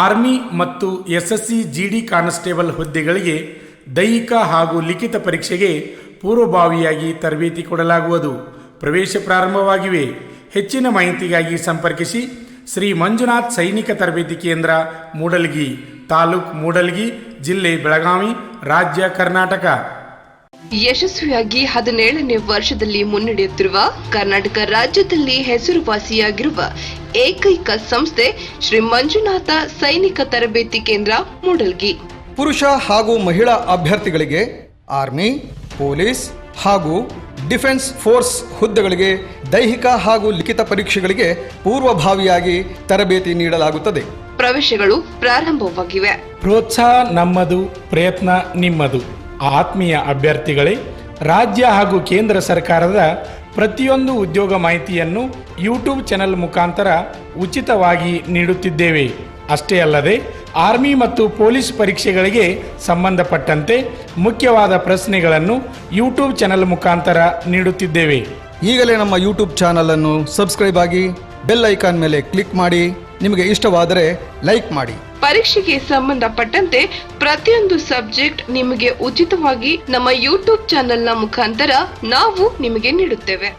Army ಮತ್ತು SSC ಜಿಡಿ constable ಹುದ್ದೆಗಳಿಗೆ ದೈಹಿಕ ಹಾಗೂ ಲಿಖಿತ ಪರೀಕ್ಷೆಗೆ ಪೂರ್ವಭಾವಿಯಾಗಿ ತರಬೇತಿ ಕೊಡಲಾಗುವುದು. ಪ್ರವೇಶ ಪ್ರಾರಂಭವಾಗಿವೆ. ಹೆಚ್ಚಿನ ಮಾಹಿತಿಗಾಗಿ ಸಂಪರ್ಕಿಸಿ ಶ್ರೀ ಮಂಜುನಾಥ್ ಸೈನಿಕ ತರಬೇತಿ ಕೇಂದ್ರ, ಮೂಡಲಗಿ, ತಾಲೂಕು ಮೂಡಲಗಿ, ಜಿಲ್ಲೆ ಬೆಳಗಾವಿ, ರಾಜ್ಯ ಕರ್ನಾಟಕ. ಯಶಸ್ವಿಯಾಗಿ 17ನೇ ವರ್ಷದಲ್ಲಿ ಮುನ್ನಡೆಯುತ್ತಿರುವ ಕರ್ನಾಟಕ ರಾಜ್ಯದಲ್ಲಿ ಹೆಸರುವಾಸಿಯಾಗಿರುವ ಏಕೈಕ ಸಂಸ್ಥೆ ಶ್ರೀ ಮಂಜುನಾಥ ಸೈನಿಕ ತರಬೇತಿ ಕೇಂದ್ರ, ಮೂಡಲಗಿ. ಪುರುಷ ಹಾಗೂ ಮಹಿಳಾ ಅಭ್ಯರ್ಥಿಗಳಿಗೆ ಆರ್ಮಿ, ಪೊಲೀಸ್ ಹಾಗೂ ಡಿಫೆನ್ಸ್ ಫೋರ್ಸ್ ಹುದ್ದೆಗಳಿಗೆ ದೈಹಿಕ ಹಾಗೂ ಲಿಖಿತ ಪರೀಕ್ಷೆಗಳಿಗೆ ಪೂರ್ವಭಾವಿಯಾಗಿ ತರಬೇತಿ ನೀಡಲಾಗುತ್ತದೆ. ಪ್ರವೇಶಗಳು ಪ್ರಾರಂಭವಾಗಿವೆ. ಪ್ರೋತ್ಸಾಹ ನಮ್ಮದು, ಪ್ರಯತ್ನ ನಿಮ್ಮದು. ಆತ್ಮೀಯ ಅಭ್ಯರ್ಥಿಗಳೇ, ರಾಜ್ಯ ಹಾಗೂ ಕೇಂದ್ರ ಸರ್ಕಾರದ ಪ್ರತಿಯೊಂದು ಉದ್ಯೋಗ ಮಾಹಿತಿಯನ್ನು ಯೂಟ್ಯೂಬ್ ಚಾನೆಲ್ ಮುಖಾಂತರ ಉಚಿತವಾಗಿ ನೀಡುತ್ತಿದ್ದೇವೆ. ಅಷ್ಟೇ ಅಲ್ಲದೆ ಆರ್ಮಿ ಮತ್ತು ಪೊಲೀಸ್ ಪರೀಕ್ಷೆಗಳಿಗೆ ಸಂಬಂಧಪಟ್ಟಂತೆ ಮುಖ್ಯವಾದ ಪ್ರಶ್ನೆಗಳನ್ನು ಯೂಟ್ಯೂಬ್ ಚಾನೆಲ್ ಮುಖಾಂತರ ನೀಡುತ್ತಿದ್ದೇವೆ. ಈಗಲೇ ನಮ್ಮ ಯೂಟ್ಯೂಬ್ ಚಾನಲನ್ನು ಸಬ್ಸ್ಕ್ರೈಬ್ ಆಗಿ ಬೆಲ್ ಐಕಾನ್ ಮೇಲೆ ಕ್ಲಿಕ್ ಮಾಡಿ. ನಿಮಗೆ ಇಷ್ಟವಾದರೆ ಲೈಕ್ ಮಾಡಿ. ಪರೀಕ್ಷೆಗೆ ಸಂಬಂಧಪಟ್ಟಂತೆ ಪ್ರತಿಯೊಂದು ಸಬ್ಜೆಕ್ಟ್ ನಿಮಗೆ ಉಚಿತವಾಗಿ ನಮ್ಮ ಯೂಟ್ಯೂಬ್ ಚಾನೆಲ್ನ ಮುಖಾಂತರ ನಾವು ನಿಮಗೆ ನೀಡುತ್ತೇವೆ.